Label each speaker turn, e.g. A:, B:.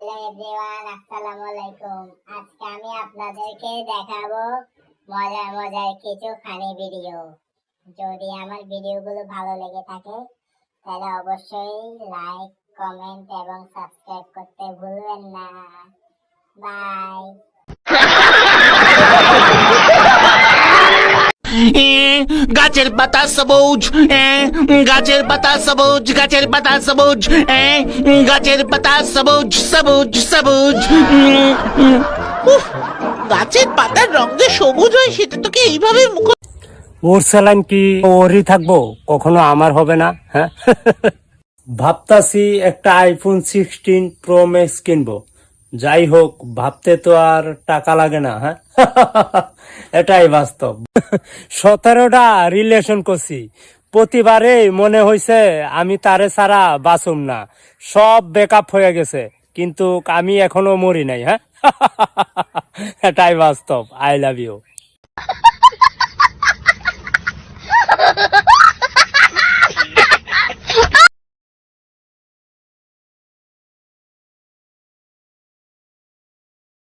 A: Hello everyone, আসসালামু আলাইকুম। আজকে আমি আপনাদেরকে দেখাবো মজার মজার কিছু ফানি ভিডিও। যদি আমার ভিডিওগুলো ভালো লেগে থাকে তাহলে অবশ্যই লাইক, কমেন্ট এবং সাবস্ক্রাইব করতে ভুলবেন না। বাই।
B: গাছের পাতা সবুজ, গাছের পাতা সবুজ, গাছের পাতা সবুজ, গাছের পাতা সবুজ সবুজ সবুজ। উফ, গাছের পাতার রং যে সবুজ হয় সেটা তোকে এইভাবে মুখ।
C: ওর স্যালাইন কি ওরই থাকবো, কখনো আমার হবে না? হ্যাঁ, ভাবতাছি একটা আইফোন 16 প্রো ম্যাক্স কিনবো। যাই হোক, ভাবতে তো আর টাকা লাগে না। হ্যাঁ, এটাই বাস্তব। 17টা রিলেশন করছি, প্রতিবারে মনে হয়েছে আমি তারে ছাড়া বাঁচুম না। সব বেকআপ হয়ে গেছে, কিন্তু আমি এখনো মরি নাই। হ্যাঁ, এটাই বাস্তব। I love you.